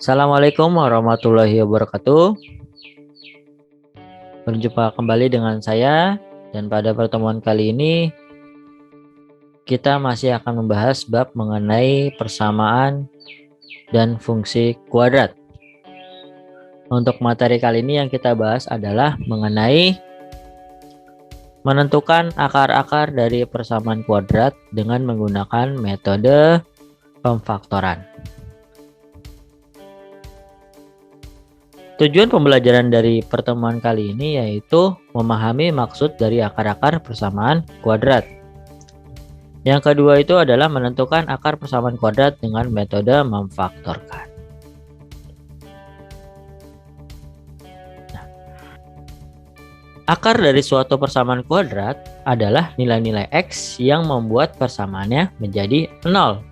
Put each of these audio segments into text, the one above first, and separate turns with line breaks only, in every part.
Assalamualaikum warahmatullahi wabarakatuh. Berjumpa kembali dengan saya, dan pada pertemuan kali ini kita masih akan membahas bab mengenai persamaan dan fungsi kuadrat. Untuk materi kali ini yang kita bahas adalah mengenai menentukan akar-akar dari persamaan kuadrat dengan menggunakan metode pemfaktoran. Tujuan pembelajaran dari pertemuan kali ini yaitu memahami maksud dari akar-akar persamaan kuadrat. Yang kedua itu adalah menentukan akar persamaan kuadrat dengan metode memfaktorkan. Nah, akar dari suatu persamaan kuadrat adalah nilai-nilai X yang membuat persamaannya menjadi 0.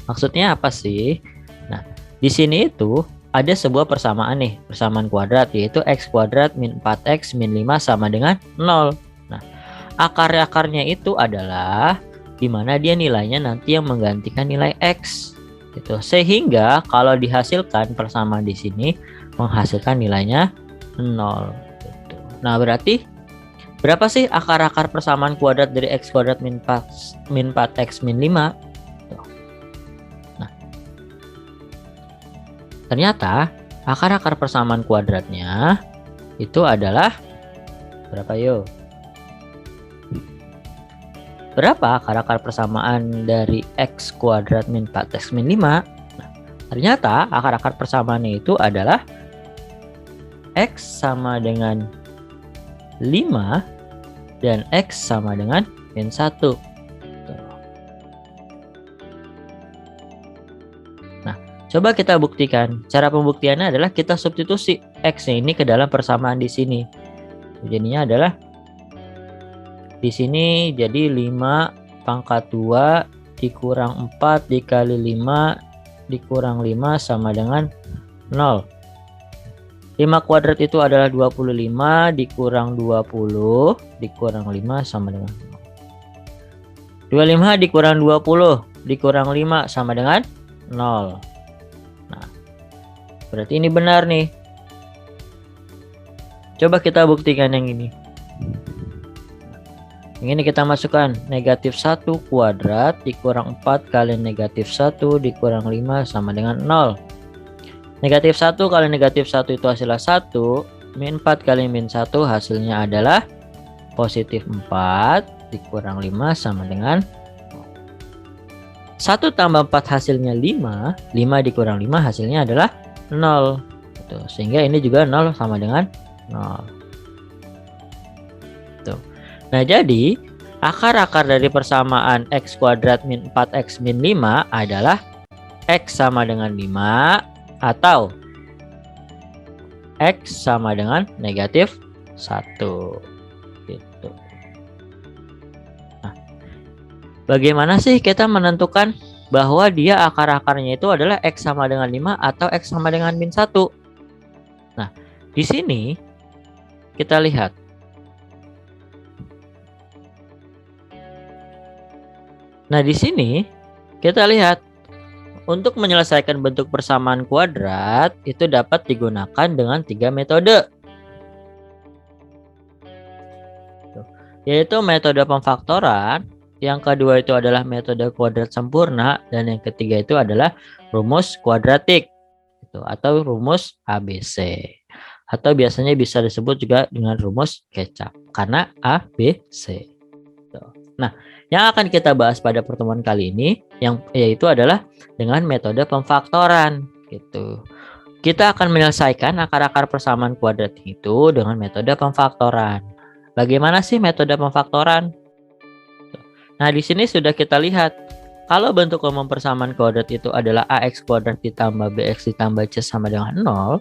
Maksudnya apa sih? Nah, di sini itu ada sebuah persamaan nih, persamaan kuadrat, yaitu x kuadrat min 4x min 5 sama dengan 0. Nah, akar-akarnya itu adalah dimana dia nilainya nanti yang menggantikan nilai x gitu. Sehingga kalau dihasilkan persamaan di sini menghasilkan nilainya 0 gitu. Nah, berarti berapa sih akar-akar persamaan kuadrat dari x kuadrat min 4x min 5? Ternyata akar-akar persamaan kuadratnya itu adalah berapa yuk? Berapa akar-akar persamaan dari x kuadrat min 4x min 5? Nah, ternyata akar-akar persamaannya itu adalah x sama dengan 5 dan x sama dengan min 1. Coba kita buktikan. Cara pembuktiannya adalah kita substitusi X ini ke dalam persamaan di sini. Jadinya adalah di sini jadi 5 pangkat 2 dikurang 4 dikali 5 dikurang 5 sama dengan 0. 5 kuadrat itu adalah 25 dikurang 20 dikurang 5 sama dengan 0. 25 dikurang 20 dikurang 5 sama dengan 0. Berarti ini benar nih. Coba kita buktikan yang ini. Yang ini kita masukkan negatif 1 kuadrat dikurang 4 kali negatif 1 dikurang 5 sama dengan 0. Negatif 1 kali negatif 1 itu hasilnya 1. Min 4 kali min 1 hasilnya adalah positif 4 dikurang 5 sama dengan 1 tambah 4 hasilnya 5. 5 dikurang 5 hasilnya adalah 0 gitu. Sehingga ini juga 0 sama dengan 0 tuh. Nah, jadi akar-akar dari persamaan x kuadrat min 4x min 5 adalah x sama dengan 5 atau x sama dengan negatif 1 gitu. Nah, bagaimana sih kita menentukan bahwa dia akar-akarnya itu adalah x sama dengan 5 atau x sama dengan min 1. Nah, di sini kita lihat. Nah, di sini kita lihat untuk menyelesaikan bentuk persamaan kuadrat itu dapat digunakan dengan 3 metode. Yaitu metode pemfaktoran, yang kedua itu adalah metode kuadrat sempurna, dan yang ketiga itu adalah rumus kuadratik atau rumus ABC, atau biasanya bisa disebut juga dengan rumus kecap karena ABC. Nah, yang akan kita bahas pada pertemuan kali ini yaitu adalah dengan metode pemfaktoran gitu. Kita akan menyelesaikan akar-akar persamaan kuadrat itu dengan metode pemfaktoran. Bagaimana sih metode pemfaktoran? Nah, di sini sudah kita lihat kalau bentuk umum persamaan kuadrat itu adalah ax kuadrat ditambah bx ditambah c sama dengan 0.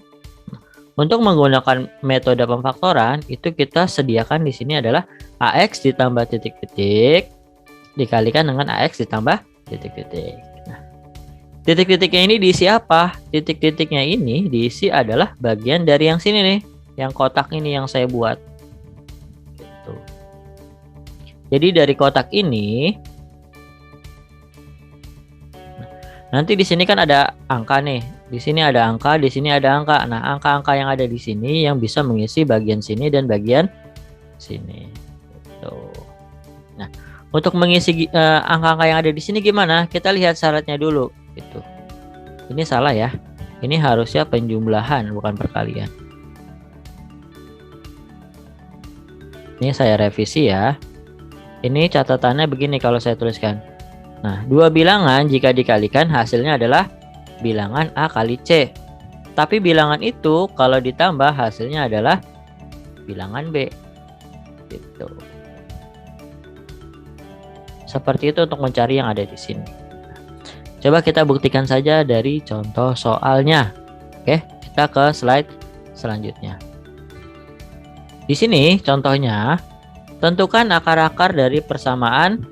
Untuk menggunakan metode pemfaktoran itu kita sediakan di sini adalah ax ditambah titik-titik dikalikan dengan ax ditambah titik-titik. Nah, titik-titiknya ini diisi apa? Titik-titiknya ini diisi adalah bagian dari yang sini nih, yang kotak ini yang saya buat. Jadi dari kotak ini Nanti di sini kan ada angka nih. Di sini ada angka, di sini ada angka. Nah, angka-angka yang ada di sini yang bisa mengisi bagian sini dan bagian sini. Tuh. Nah, untuk mengisi angka-angka yang ada di sini gimana? Kita lihat syaratnya dulu. Gitu. Ini salah ya. Ini harusnya penjumlahan bukan perkalian. Ini saya revisi ya. Ini catatannya begini kalau saya tuliskan. Nah, dua bilangan jika dikalikan hasilnya adalah bilangan A kali C. Tapi bilangan itu kalau ditambah hasilnya adalah bilangan B. Gitu. Seperti itu untuk mencari yang ada di sini. Coba kita buktikan saja dari contoh soalnya. Oke, kita ke slide selanjutnya. Di sini contohnya, tentukan akar-akar dari persamaan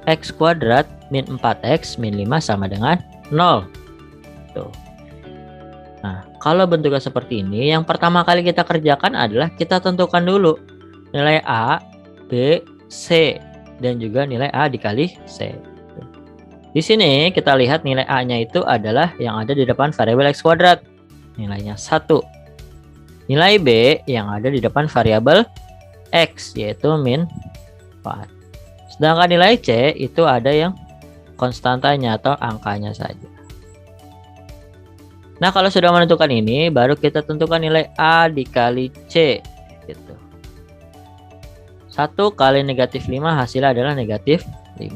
x kuadrat min 4x min 5 sama dengan 0. Tuh. Nah, kalau bentuknya seperti ini, yang pertama kali kita kerjakan adalah kita tentukan dulu nilai A, B, C, dan juga nilai A dikali C. Di sini kita lihat nilai A-nya itu adalah yang ada di depan variabel x kuadrat. Nilainya 1. Nilai B yang ada di depan variabel X yaitu min 4. Sedangkan nilai C itu ada yang konstantanya atau angkanya saja. Nah, kalau sudah menentukan ini, baru kita tentukan nilai A dikali C. Gitu. 1 kali negatif 5 hasilnya adalah negatif 5.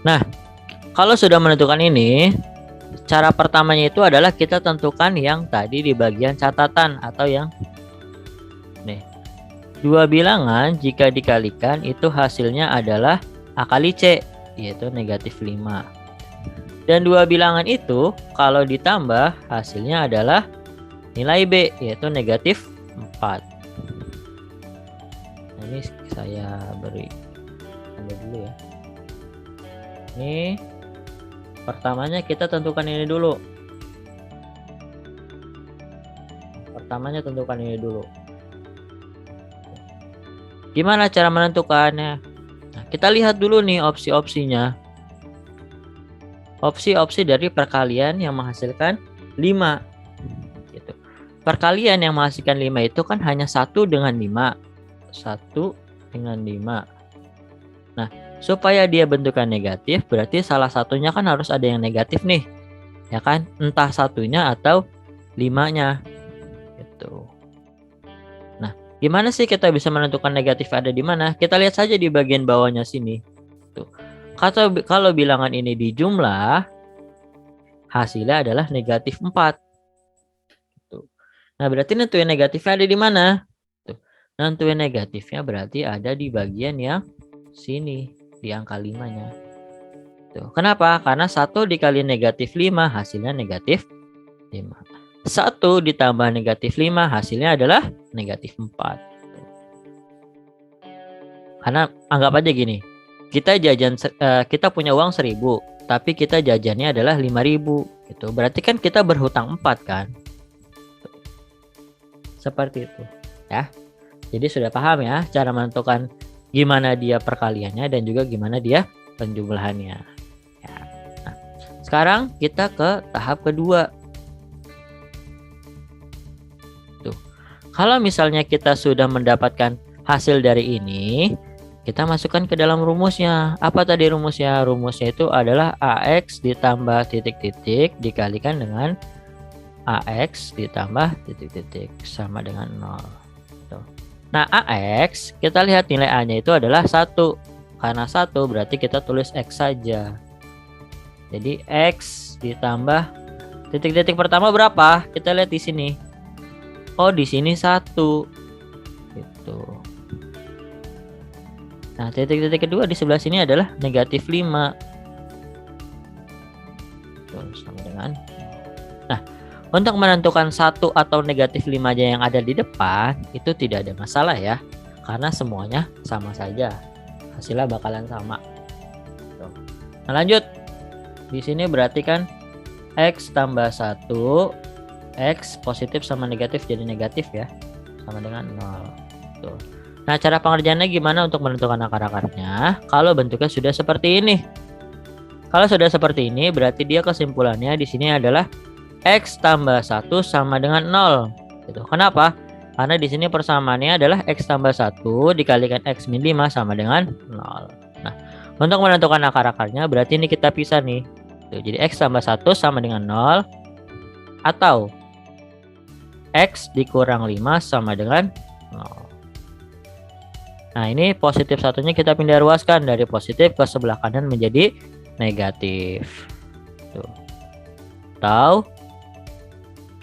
Nah, kalau sudah menentukan ini, cara pertamanya itu adalah kita tentukan yang tadi di bagian catatan atau yang nih. Dua bilangan jika dikalikan itu hasilnya adalah A kali C, yaitu negatif 5. Dan dua bilangan itu kalau ditambah hasilnya adalah nilai B, yaitu negatif 4. Nah, ini saya beri tanda dulu ya. Ini pertamanya kita tentukan ini dulu. Pertamanya tentukan ini dulu. Gimana cara menentukannya? Nah, kita lihat dulu nih opsi-opsinya. Opsi-opsi dari perkalian yang menghasilkan 5. Gitu. Perkalian yang menghasilkan 5 itu kan hanya 1 dengan 5. 1 dengan 5. Nah, supaya dia bentukan negatif, berarti salah satunya kan harus ada yang negatif nih. Ya kan? Entah satunya atau 5-nya. Gitu. Nah, gimana sih kita bisa menentukan negatif ada di mana? Kita lihat saja di bagian bawahnya sini. Tuh. Kalau bilangan ini dijumlah, hasilnya adalah negatif 4. Tuh. Nah, berarti nentuin negatifnya ada di mana? Tuh. Nentuin negatifnya berarti ada di bagian yang sini. Di angka 5-nya. Tuh. Kenapa? Karena 1 dikali negatif 5 hasilnya negatif 5. 1 ditambah negatif 5 hasilnya adalah negatif 4. Karena anggap aja gini. Kita punya uang 1.000, tapi kita jajannya adalah 5.000 gitu. Berarti kan kita berhutang 4 kan? Seperti itu, ya. Jadi sudah paham ya cara menentukan gimana dia perkaliannya dan juga gimana dia penjumlahannya. Ya. Nah, sekarang kita ke tahap kedua. Tuh. Kalau misalnya kita sudah mendapatkan hasil dari ini, kita masukkan ke dalam rumusnya. Apa tadi rumusnya? Rumusnya itu adalah AX ditambah titik-titik dikalikan dengan AX ditambah titik-titik sama dengan 0. Tuh. Nah, AX, kita lihat nilai A-nya itu adalah 1. Karena 1 berarti kita tulis X saja. Jadi X ditambah titik-titik pertama berapa? Kita lihat di sini. Oh, di sini 1. Gitu. Nah, titik-titik kedua di sebelah sini adalah negatif 5. Tuh, sama dengan. Nah, untuk menentukan 1 atau negatif 5 aja yang ada di depan, itu tidak ada masalah ya. Karena semuanya sama saja. Hasilnya bakalan sama. Tuh. Nah, lanjut. Di sini berarti kan X tambah 1. X positif sama negatif jadi negatif ya. Sama dengan 0. Tuh. Nah, cara pengerjaannya gimana untuk menentukan akar-akarnya? Kalau bentuknya sudah seperti ini. Kalau sudah seperti ini, berarti dia kesimpulannya di sini adalah X tambah 1 sama dengan 0. Gitu. Kenapa? Karena di sini persamaannya adalah X tambah 1 dikalikan X min 5 sama dengan 0. Nah, untuk menentukan akar-akarnya berarti ini kita pisah nih. Tuh, jadi X tambah 1 sama dengan 0 atau X dikurang 5 sama dengan 0. Nah, ini positif satunya kita pindah ruaskan dari positif ke sebelah kanan menjadi negatif. Tuh. Atau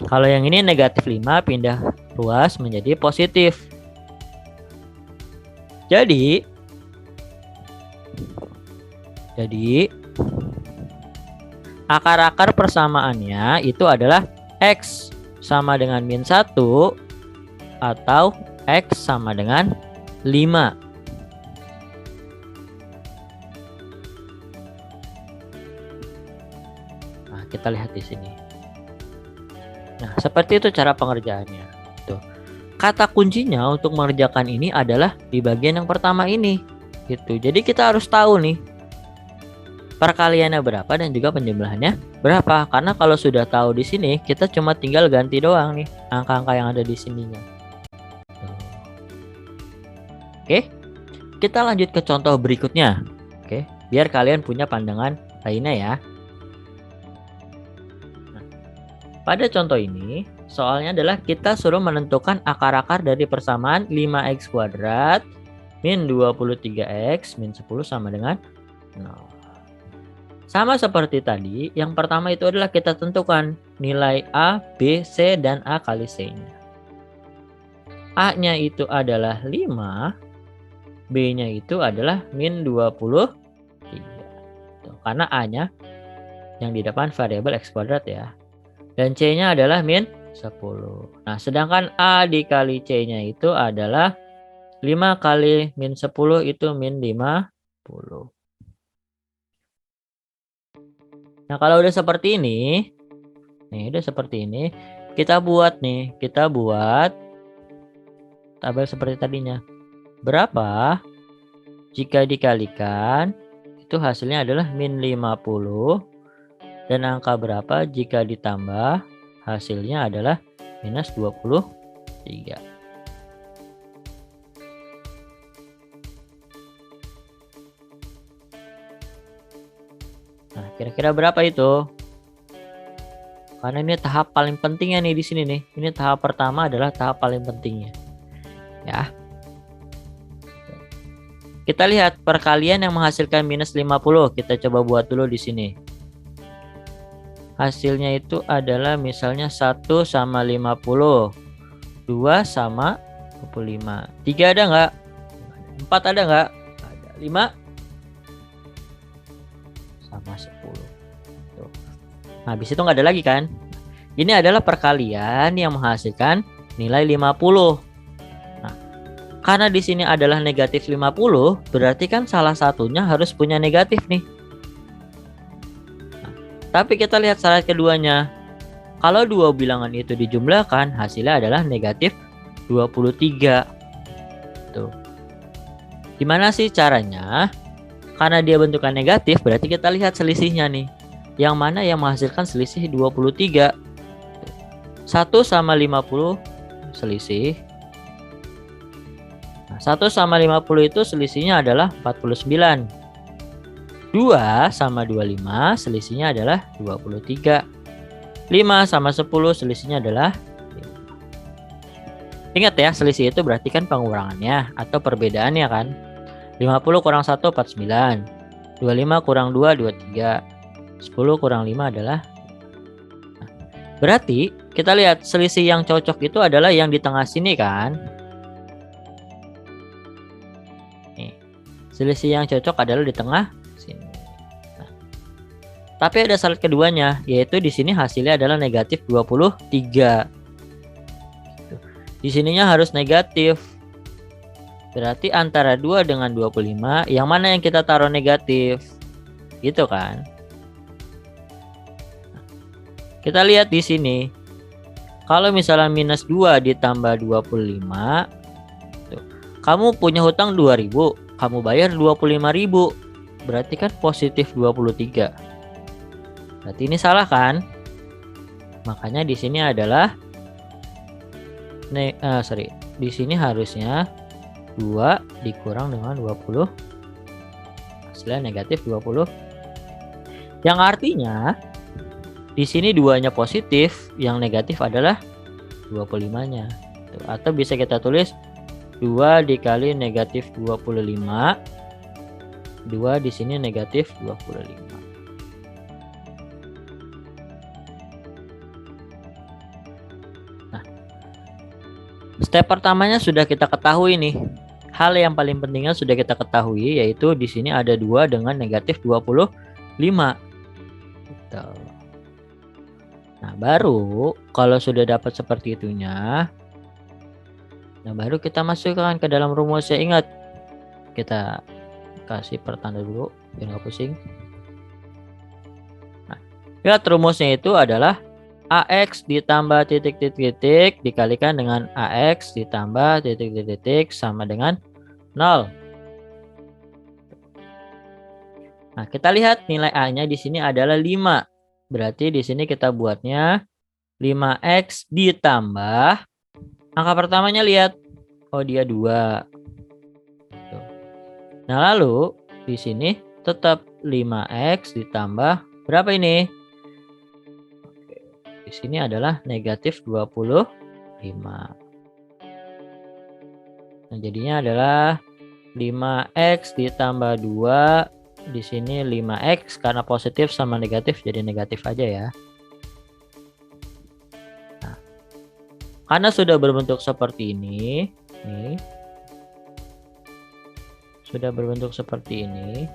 kalau yang ini negatif 5 pindah ruas menjadi positif. Jadi akar-akar persamaannya itu adalah X sama dengan min 1 atau X sama dengan 5. Nah, kita lihat di sini. Nah, seperti itu cara pengerjaannya. Tuh. Kata kuncinya untuk mengerjakan ini adalah di bagian yang pertama ini. Gitu. Jadi kita harus tahu nih perkaliannya berapa dan juga penjumlahannya berapa. Karena kalau sudah tahu di sini, kita cuma tinggal ganti doang nih angka-angka yang ada di sininya. Oke, kita lanjut ke contoh berikutnya. Oke, biar kalian punya pandangan lainnya ya. Nah, pada contoh ini, soalnya adalah kita suruh menentukan akar-akar dari persamaan 5x kuadrat min 23x min 10 sama dengan 0. Sama seperti tadi, yang pertama itu adalah kita tentukan nilai A, B, C, dan A kali C-nya. A-nya itu adalah 5, B-nya itu adalah min 23. Tuh, karena A-nya yang di depan variabel X kuadrat ya. Dan C-nya adalah min 10. Nah, sedangkan A dikali C-nya itu adalah 5 kali min 10 itu min 50. Nah, kalau udah seperti ini, nih udah seperti ini, kita buat tabel seperti tadinya. Berapa jika dikalikan itu hasilnya adalah min 50 dan angka berapa jika ditambah hasilnya adalah minus 23. Nah, kira-kira berapa itu? Karena ini tahap paling pentingnya nih di sini nih. Ini tahap pertama adalah tahap paling pentingnya. Ya. Kita lihat perkalian yang menghasilkan minus 50. Kita coba buat dulu di sini. Hasilnya itu adalah misalnya 1 sama 50. 2 sama 25. 3 ada nggak? 4 ada nggak? Ada. 5 sama 10. Tuh. Nah, habis itu nggak ada lagi kan? Ini adalah perkalian yang menghasilkan nilai 50. Karena di sini adalah negatif 50, berarti kan salah satunya harus punya negatif nih. Nah, tapi kita lihat syarat keduanya. Kalau dua bilangan itu dijumlahkan, hasilnya adalah negatif 23. Tuh. Gimana sih caranya? Karena dia bentukan negatif, berarti kita lihat selisihnya nih. Yang mana yang menghasilkan selisih 23? 1 sama 50 selisih. 1 sama 50 itu selisihnya adalah 49. 2 sama 25 selisihnya adalah 23. 5 sama 10 selisihnya adalah 5. Ingat ya, selisih itu berarti kan pengurangannya atau perbedaannya kan. 50 kurang 1 49. 25 kurang 2 23. 10 kurang 5 adalah 5. Nah, berarti kita lihat selisih yang cocok itu adalah yang di tengah sini kan. Selisih yang cocok adalah di tengah sini. Nah, tapi ada syarat keduanya, yaitu di sini hasilnya adalah negatif 23. Di sininya harus negatif. Berarti antara 2 dengan 25, yang mana yang kita taruh negatif? Gitu kan? Nah, kita lihat di sini. Kalau misalnya minus 2 ditambah 25, tuh, Kamu punya hutang 2.000, kamu bayar 25.000. Berarti kan positif 23. Berarti ini salah kan? Makanya di sini adalah di sini harusnya 2 dikurang dengan 20, hasilnya negatif 20. Yang artinya di sini 2-nya positif, yang negatif adalah 25-nya. Atau bisa kita tulis 2 dikali negatif 25. 2 di sini negatif 25. Nah, step pertamanya sudah kita ketahui nih. Hal yang paling pentingnya sudah kita ketahui, yaitu di sini ada 2 dengan negatif 25. Gitu. Nah, baru kalau sudah dapat seperti itunya, nah baru kita masukkan ke dalam rumusnya. Ingat, kita kasih pertanda dulu biar nggak pusing. Nah, lihat rumusnya itu adalah AX ditambah titik-titik dikalikan dengan AX ditambah titik-titik sama dengan 0. Nah, kita lihat nilai A-nya di sini adalah 5. Berarti di sini kita buatnya 5X ditambah angka pertamanya, lihat. Oh, dia 2. Nah, lalu di sini tetap 5X ditambah berapa ini? Di sini adalah negatif 25. Nah, jadinya adalah 5X ditambah 2. Di sini 5X karena positif sama negatif jadi negatif aja ya. Nah, karena sudah berbentuk seperti ini, nih. Sudah berbentuk seperti ini.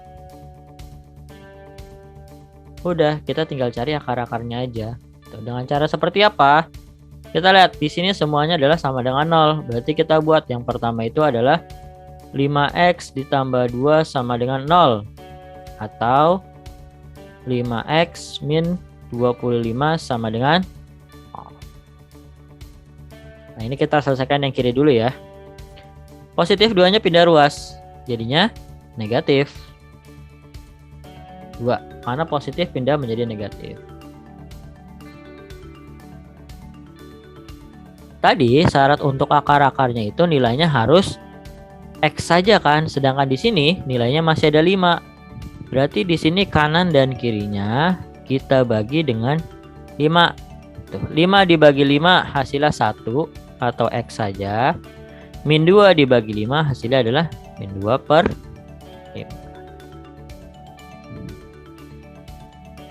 Udah, kita tinggal cari akar-akarnya aja. Dengan cara seperti apa? Kita lihat di sini semuanya adalah sama dengan 0. Berarti kita buat yang pertama itu adalah 5X ditambah 2 sama dengan 0. Atau 5X min 25 sama dengan 0. Nah, ini kita selesaikan yang kiri dulu ya. Positif 2-nya pindah ruas. Jadinya negatif 2. Karena positif pindah menjadi negatif. Tadi syarat untuk akar-akarnya itu nilainya harus X saja kan. Sedangkan di sini nilainya masih ada 5. Berarti di sini kanan dan kirinya kita bagi dengan 5. Tuh, 5 dibagi 5 hasilnya 1 atau X saja. Min 2 dibagi 5 hasilnya adalah min 2 per 5.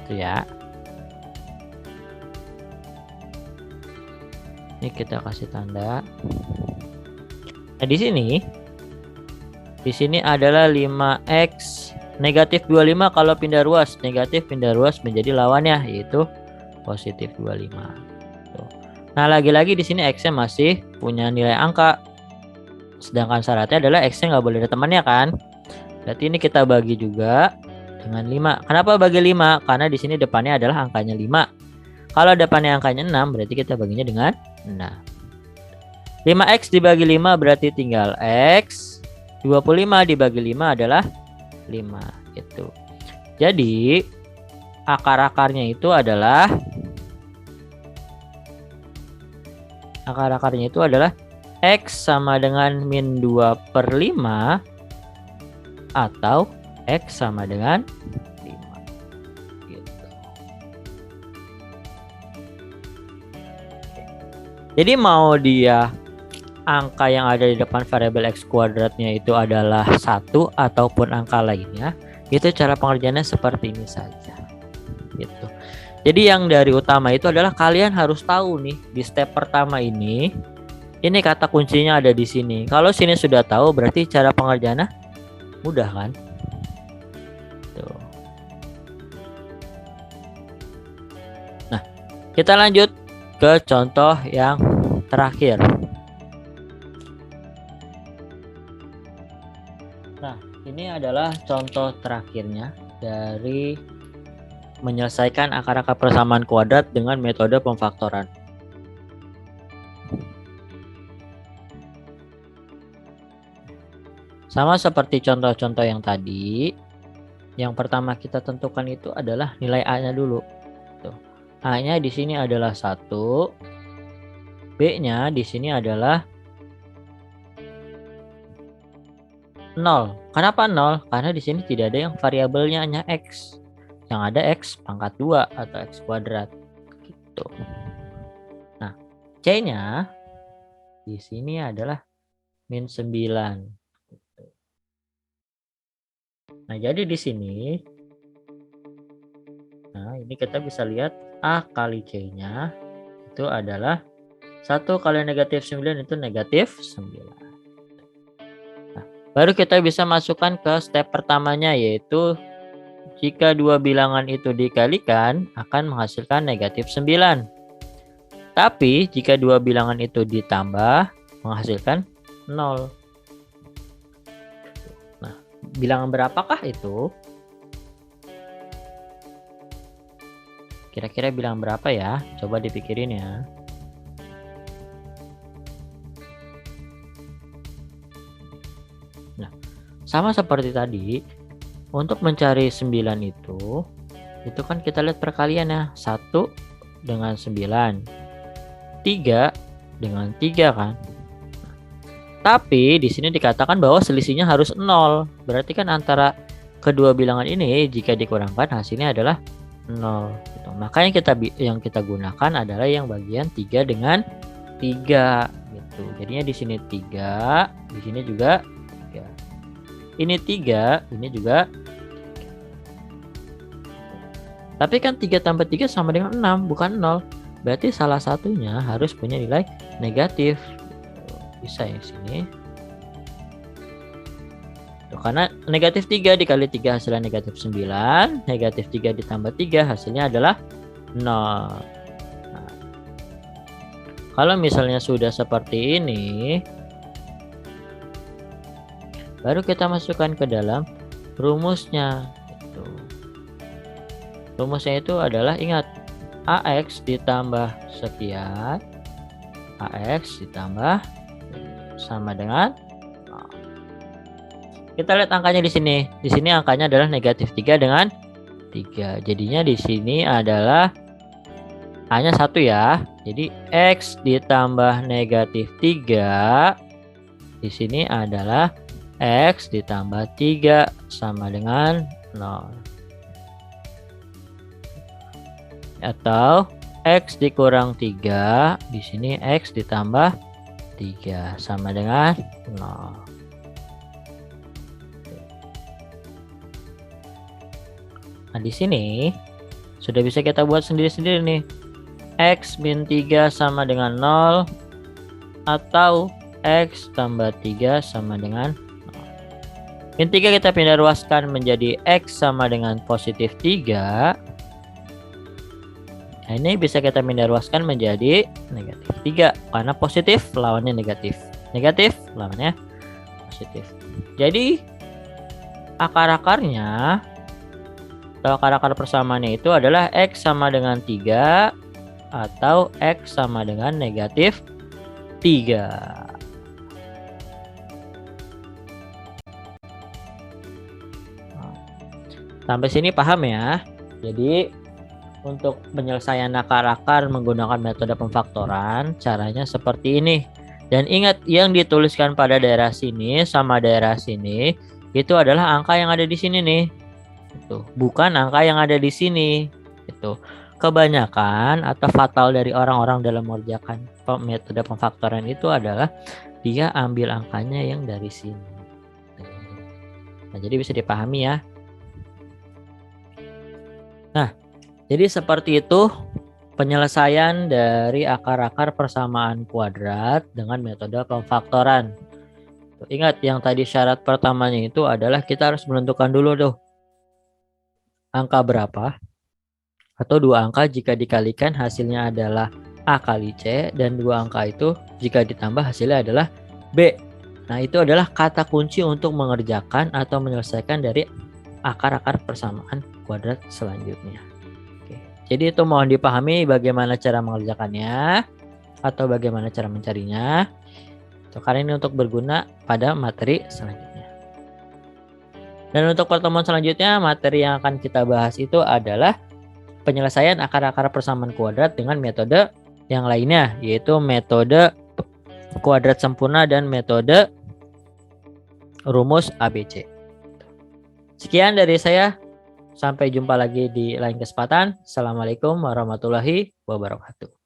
Itu ya. Ini kita kasih tanda. Nah, di sini adalah 5X negatif 25 kalau pindah ruas. Negatif pindah ruas menjadi lawannya, yaitu positif 25. Tuh. Nah, lagi-lagi di sini X-nya masih punya nilai angka. Sedangkan syaratnya adalah X-nya nggak boleh ada temannya kan. Berarti ini kita bagi juga dengan 5. Kenapa bagi 5? Karena di sini depannya adalah angkanya 5. Kalau depannya angkanya 6, berarti kita baginya dengan 6. 5X dibagi 5 berarti tinggal X. 25 dibagi 5 adalah 5 gitu. Jadi akar-akarnya itu adalah X sama dengan min 2 per 5 atau X sama dengan 5 gitu. Jadi mau dia angka yang ada di depan variabel X kuadratnya itu adalah 1 ataupun angka lainnya, itu cara pengerjaannya seperti ini saja gitu. Jadi yang dari utama itu adalah kalian harus tahu nih di step pertama ini kata kuncinya ada di sini. Kalau sini sudah tahu berarti cara pengerjaannya mudah kan? Tuh. Nah, kita lanjut ke contoh yang terakhir. Nah, ini adalah contoh terakhirnya dari menyelesaikan akar-akar persamaan kuadrat dengan metode pemfaktoran. Sama seperti contoh-contoh yang tadi, yang pertama kita tentukan itu adalah nilai A-nya dulu. Tuh. A-nya di sini adalah 1, B-nya di sini adalah 0. Kenapa 0? Karena di sini tidak ada yang variabelnya hanya X. Yang ada X pangkat 2 atau X kuadrat. Gitu. Nah, C-nya di sini adalah min 9. Nah, jadi di sini, nah ini kita bisa lihat A kali C-nya itu adalah 1 kali negatif 9 itu negatif 9. Nah, baru kita bisa masukkan ke step pertamanya, yaitu jika dua bilangan itu dikalikan akan menghasilkan negatif 9. Tapi jika dua bilangan itu ditambah menghasilkan 0. Nah, bilangan berapakah itu? Kira-kira bilangan berapa ya? Coba dipikirin ya. Nah, sama seperti tadi, untuk mencari 9 itu kan kita lihat perkalian ya. 1 dengan 9. 3 dengan 3 kan. Tapi di sini dikatakan bahwa selisihnya harus 0. Berarti kan antara kedua bilangan ini jika dikurangkan hasilnya adalah 0. Gitu. Makanya yang kita gunakan adalah yang bagian 3 dengan 3 gitu. Jadinya di sini 3, di sini juga 3. Ini 3, ini juga 3. Tapi kan 3 tambah 3 sama dengan 6, bukan 0. Berarti salah satunya harus punya nilai negatif. Bisa ya sini. Tuh, karena negatif 3 dikali 3 hasilnya negatif 9. Negatif 3 ditambah 3 hasilnya adalah 0. Nah, kalau misalnya sudah seperti ini, baru kita masukkan ke dalam rumusnya. Rumusnya itu adalah, ingat, AX ditambah sekian, AX ditambah sama dengan 0. Kita lihat angkanya di sini. Di sini angkanya adalah negatif 3 dengan 3. Jadinya di sini adalah hanya 1 ya. Jadi X ditambah negatif 3 di sini adalah X ditambah 3 sama dengan 0. Atau X dikurang 3, di sini X ditambah 3 sama dengan 0. Nah, di sini sudah bisa kita buat sendiri-sendiri nih. X min 3 sama dengan 0 atau X tambah 3 sama dengan 0. Min 3 kita pindah ruaskan menjadi X sama dengan positif 3. Nah, ini bisa kita pindah ruaskan menjadi negatif 3. Karena positif lawannya negatif. Negatif lawannya positif. Jadi akar-akarnya atau akar-akar persamaannya itu adalah X sama dengan 3 atau X sama dengan negatif 3. Sampai sini paham ya? Jadi untuk penyelesaian akar-akar menggunakan metode pemfaktoran, caranya seperti ini. Dan ingat, yang dituliskan pada daerah sini sama daerah sini itu adalah angka yang ada di sini nih. Itu bukan angka yang ada di sini. Itu kebanyakan atau fatal dari orang-orang dalam mengerjakan metode pemfaktoran itu adalah dia ambil angkanya yang dari sini. Nah, jadi bisa dipahami ya. Nah, jadi seperti itu penyelesaian dari akar-akar persamaan kuadrat dengan metode pemfaktoran. Ingat, yang tadi syarat pertamanya itu adalah kita harus menentukan dulu tuh angka berapa atau dua angka jika dikalikan hasilnya adalah A kali C, dan dua angka itu jika ditambah hasilnya adalah B. Nah, itu adalah kata kunci untuk mengerjakan atau menyelesaikan dari akar-akar persamaan kuadrat selanjutnya. Jadi itu mohon dipahami bagaimana cara mengerjakannya atau bagaimana cara mencarinya. Karena ini untuk berguna pada materi selanjutnya. Dan untuk pertemuan selanjutnya, materi yang akan kita bahas itu adalah penyelesaian akar-akar persamaan kuadrat dengan metode yang lainnya, yaitu metode kuadrat sempurna dan metode rumus ABC. Sekian dari saya. Sampai jumpa lagi di lain kesempatan. Assalamualaikum warahmatullahi wabarakatuh.